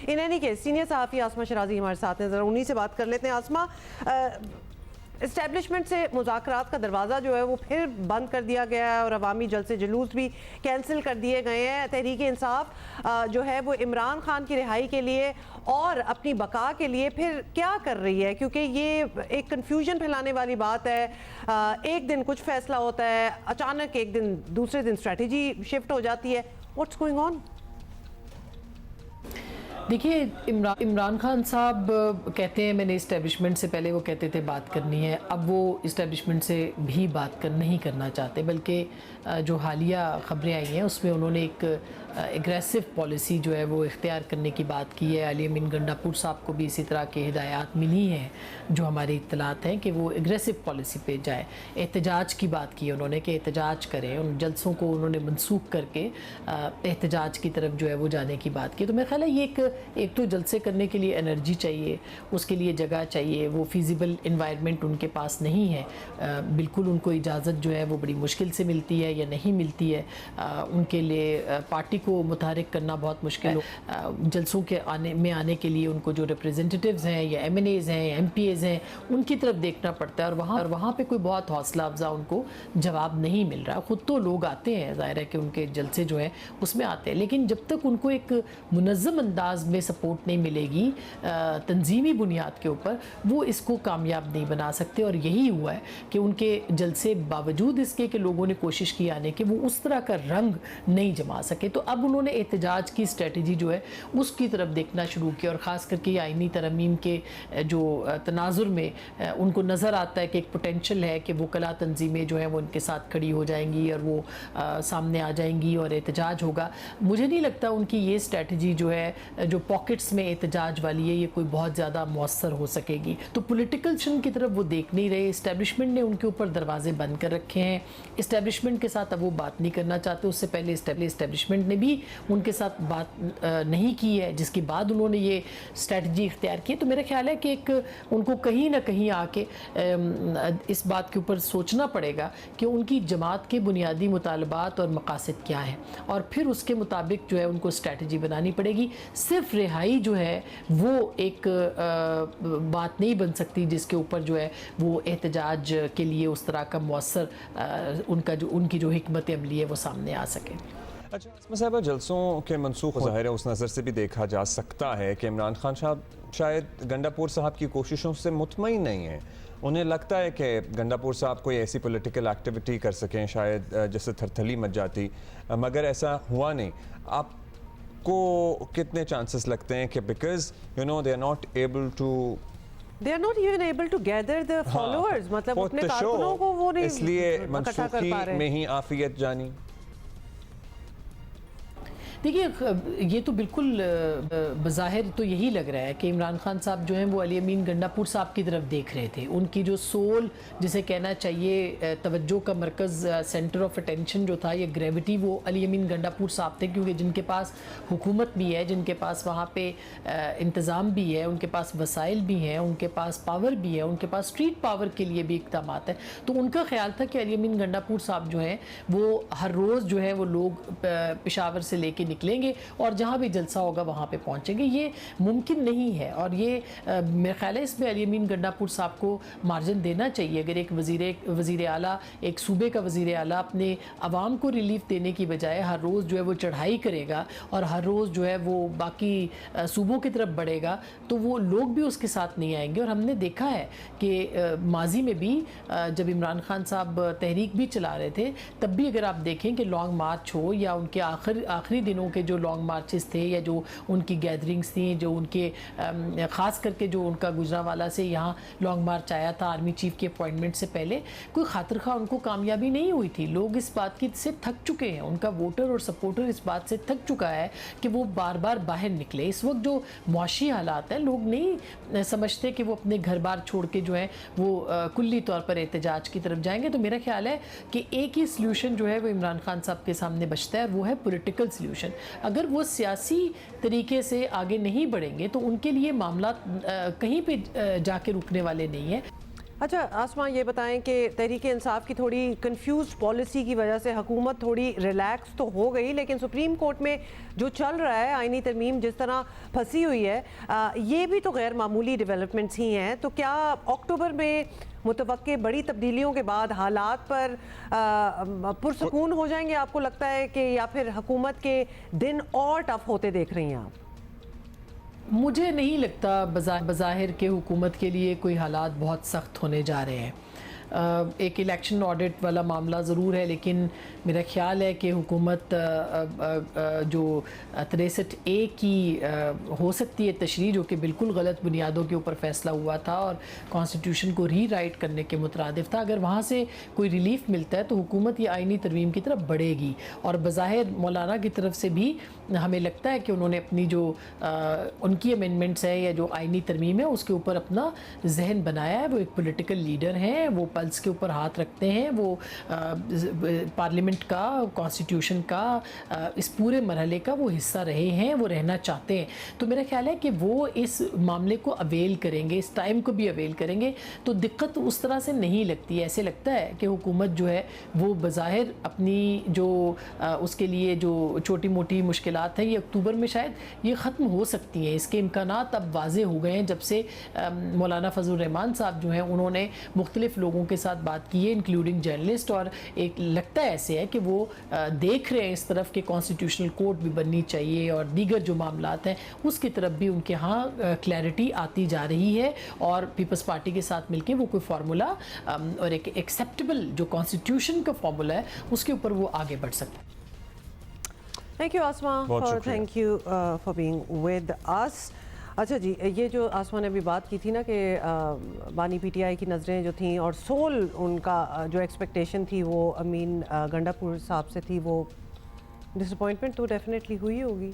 In any case senior सहाफ़ी आसमा शराजी हमारे साथ हैं, ज़रा उन्हीं से बात कर लेते हैं। आसमा, इस्टेब्लिशमेंट से मुज़ाकरात का दरवाज़ा जो है वो फिर बंद कर दिया गया है और अवामी जलसे जुलूस भी कैंसिल कर दिए गए हैं। तहरीक इंसाफ जो है वो इमरान खान की रिहाई के लिए और अपनी बका के लिए फिर क्या कर रही है, क्योंकि ये एक कन्फ्यूजन फैलाने वाली बात है। एक दिन कुछ फैसला होता है, अचानक एक दिन दूसरे दिन स्ट्रैटेजी शिफ्ट हो जाती है। What's going on? देखिए, इमरान खान साहब कहते हैं मैंने इस्टेब्लिशमेंट से, पहले वो कहते थे बात करनी है, अब वो इस्टेब्लिशमेंट से भी बात नहीं करना चाहते, बल्कि जो हालिया ख़बरें आई हैं उसमें उन्होंने एक एग्रेसिव पॉलिसी जो है वो इख्तियार करने की बात की है। अली अमीन गंडापुर साहब को भी इसी तरह की हिदायत मिली हैं, जो हमारी इत्तलात हैं कि वो एग्रेसिव पॉलिसी पे जाए। एहतजाज की बात की उन्होंने कि एहतजाज करें, उन जलसों को उन्होंने मनसूख करके एहतजाज की तरफ जो है वो जाने की बात की। तो मेरा ख्याल है ये एक तो जलसे करने के लिए एनर्जी चाहिए, उसके लिए जगह चाहिए, वो फिजिबल इन्वायरमेंट उनके पास नहीं है। बिल्कुल उनको इजाज़त जो है वो बड़ी मुश्किल से मिलती है या नहीं मिलती है। उनके लिए पार्टी को मुतहरिक करना बहुत मुश्किल हो। जलसों के आने के लिए उनको जो रिप्रेजेंटेटिव्स हैं या MNAs हैं या MPAs हैं उनकी तरफ देखना पड़ता है, और वहाँ पे कोई बहुत हौसला अफजा उनको जवाब नहीं मिल रहा। ख़ुद तो लोग आते हैं, ज़ाहिर है कि उनके जलसे जो हैं उसमें आते हैं, लेकिन जब तक उनको एक मुनज़्ज़म अंदाज में सपोर्ट नहीं मिलेगी तंजीमी बुनियाद के ऊपर, वो इसको कामयाब नहीं बना सकते। और यही हुआ है कि उनके जलसे बावजूद इसके कि लोगों ने कोशिश की आने के, वो उस तरह का रंग नहीं जमा सके। तो अब उन्होंने एहतजाज की स्ट्रेटजी जो है उसकी तरफ देखना शुरू किया, और ख़ास करके आइनी तरमीम के जो तनाजुर में उनको नज़र आता है कि एक पोटेंशल है कि वकला तंजीमें जो हैं वो उनके साथ खड़ी हो जाएंगी और वो सामने आ जाएंगी और एहतजाज होगा। मुझे नहीं लगता उनकी ये स्ट्रेटजी जो है, जो पॉकेट्स में एहतजाज वाली है, ये कोई बहुत ज़्यादा मौसर हो सकेगी। तो पोलिटिकल शन की तरफ वो देख नहीं रहे। इस्टेब्लिशमेंट ने उनके ऊपर दरवाजे बंद कर रखे हैं, इस्टेब्लिशमेंट के साथ अब वो बात नहीं करना चाहते। उससे पहले इस्टेब्लिशमेंट ने भी उनके साथ बात नहीं की है, जिसके बाद उन्होंने ये स्ट्रेटजी इख्तियार की। तो मेरा ख्याल है कि एक उनको कहीं ना कहीं आके इस बात के ऊपर सोचना पड़ेगा कि उनकी जमात के बुनियादी मुतालबात और मकासद क्या हैं, और फिर उसके मुताबिक जो है उनको स्ट्रेटजी बनानी पड़ेगी। सिर्फ रिहाई जो है वो एक बात नहीं बन सकती जिसके ऊपर जो है वो एहतजाज के लिए उस तरह का मौसर उनकी जो हिकमत अमली है वो सामने आ सके। अच्छा आसमा साहब, जलसों के मनसूख ज़ाहिर है उस नज़र से भी देखा जा सकता है कि इमरान खान साहब शायद गंडापुर साहब की कोशिशों से मुतमईन नहीं है। उन्हें लगता है कि गंडापुर साहब कोई ऐसी पॉलिटिकल एक्टिविटी कर सकें शायद जिससे थरथली मच जाती, मगर ऐसा हुआ नहीं। आपको कितने चांसेस लगते हैं कि because they are not able to They are not even able to gather the followers, मतलब अपने कारकुनों को वो नहीं, इसलिए इकट्ठा कर पा रहे में ही आफियत जानी। देखिए, ये तो बिल्कुल बज़ाहिर तो यही लग रहा है कि इमरान खान साहब जो हैं वो अली अमीन गंडापुर साहब की तरफ देख रहे थे। उनकी जो सोल, जिसे कहना चाहिए तवज्जो का मरकज़, सेंटर ऑफ अटेंशन जो था, ये ग्रेविटी, वो अली अमीन गंडापुर साहब थे, क्योंकि जिनके पास हुकूमत भी है, जिनके पास वहाँ पे इंतज़ाम भी है, उनके पास वसाइल भी हैं, उनके पास पावर भी है, उनके पास स्ट्रीट पावर के लिए भी इक़दाम है। तो उनका ख्याल था कि अली अमीन गंडापुर साहब जो हैं वो हर रोज़ जो है वो लोग पेशावर से लेके निकलेंगे और जहाँ भी जलसा होगा वहाँ पे पहुँचेंगे। ये मुमकिन नहीं है, और ये मेरा ख्याल है इसमें अली अमीन गंडापुर साहब को मार्जिन देना चाहिए। अगर एक वज़ीर आला, एक सूबे का वज़ीर आला अपने आवाम को रिलीफ देने की बजाय हर रोज़ जो है वो चढ़ाई करेगा और हर रोज़ जो है वो बाकी सूबों की तरफ बढ़ेगा, तो वो लोग भी उसके साथ नहीं आएंगे। और हमने देखा है कि माजी में भी जब इमरान खान साहब तहरीक भी चला रहे थे, तब भी अगर आप देखें कि लॉन्ग मार्च हो या उनके आखिरी दिनों के जो लॉन्ग मार्चेस थे या जो उनकी गैदरिंग्स थी, जो उनके ख़ास करके जो उनका गुजरांवाला से यहाँ लॉन्ग मार्च आया था आर्मी चीफ की अपॉइंटमेंट से पहले, कोई खातिर खा उनको कामयाबी नहीं हुई थी। लोग इस बात की से थक चुके हैं, उनका वोटर और सपोर्टर इस बात से थक चुका है कि वो बार बार बाहर निकले। इस वक्त जो मुआशी हालात हैं, लोग नहीं समझते कि वो अपने घर बार छोड़ के जो है वो कुल्ली तौर पर एहतजाज की तरफ जाएंगे। तो मेरा ख्याल है कि एक ही सल्यूशन जो है वो इमरान खान साहब के सामने बचता है, और वो है पॉलिटिकल सल्यूशन। अगर वो सियासी तरीके से आगे नहीं बढ़ेंगे तो उनके लिए मामला कहीं पे जाके रुकने वाले नहीं है। अच्छा आसमा, ये बताएं कि तहरीक इंसाफ की थोड़ी कंफ्यूज पॉलिसी की वजह से हुकूमत थोड़ी रिलैक्स तो हो गई, लेकिन सुप्रीम कोर्ट में जो चल रहा है आईनी तरमीम जिस तरह फंसी हुई है, ये भी तो गैर मामूली डेवलपमेंट्स ही हैं। तो क्या अक्टूबर में मुतवक्के बड़ी तब्दीलियों के बाद हालात पर पुरसकून हो जाएंगे, आपको लगता है कि, या फिर हुकूमत के दिन और टफ होते देख रही हैं आप? मुझे नहीं लगता बज़ाहिर के हुकूमत के लिए कोई हालात बहुत सख्त होने जा रहे हैं। एक इलेक्शन ऑडिट वाला मामला ज़रूर है, लेकिन मेरा ख़्याल है कि हुकूमत जो 63A की हो सकती है तशरीह, जो कि बिल्कुल गलत बुनियादों के ऊपर फ़ैसला हुआ था और कॉन्स्टिट्यूशन को रीराइट करने के मुतरादिफ था, अगर वहाँ से कोई रिलीफ मिलता है तो हुकूमत ये आइनी तरमीम की तरफ बढ़ेगी। और बज़ाहिर मौलाना की तरफ से भी हमें लगता है कि उन्होंने अपनी जो उनकी अमेंडमेंट्स है या जो आइनी तरमीम है उसके ऊपर अपना जहन बनाया है। वो एक पॉलिटिकल लीडर हैं, वो पल्स के ऊपर हाथ रखते हैं, वो पार्लियामेंट का, कॉन्स्टिट्यूशन का, इस पूरे मरहले का वो हिस्सा रहे हैं, वो रहना चाहते हैं। तो मेरा ख्याल है कि वो इस मामले को अवेल करेंगे, इस टाइम को भी अवेल करेंगे। तो दिक्कत उस तरह से नहीं लगती है। ऐसे लगता है कि हुकूमत जो है वो बज़ाहिर अपनी जो उसके लिए जो छोटी मोटी मुश्किलात है, ये अक्टूबर में शायद ये ख़त्म हो सकती हैं। इसके इम्कानात अब वाज़े हो गए हैं जब से मौलाना फजल रहमान साहब जो हैं उन्होंने मुख्तलिफ लोगों के साथ बात की है, इंक्लूडिंग जर्नलिस्ट, और एक लगता है ऐसे है कि वो देख रहे हैं इस तरफ के कॉन्स्टिट्यूशनल कोर्ट भी बननी चाहिए और दीगर जो मामलात हैं उसकी तरफ भी उनके यहाँ क्लैरिटी आती जा रही है। और पीपल्स पार्टी के साथ मिलकर वो कोई फार्मूला और एक एक्सेप्टेबल जो कॉन्स्टिट्यूशन का फार्मूला है उसके ऊपर वो आगे बढ़ सकते हैं। Thank you Asma, for thank you for being with us. अच्छा जी, ये जो आसमा ने अभी बात की थी ना कि बानी पीटीआई की नज़रें जो थी और सोल उनका जो एक्सपेक्टेशन थी वो अमीन गंडापुर साहब से थी, वो डिसअपॉइंटमेंट तो डेफिनेटली हुई होगी।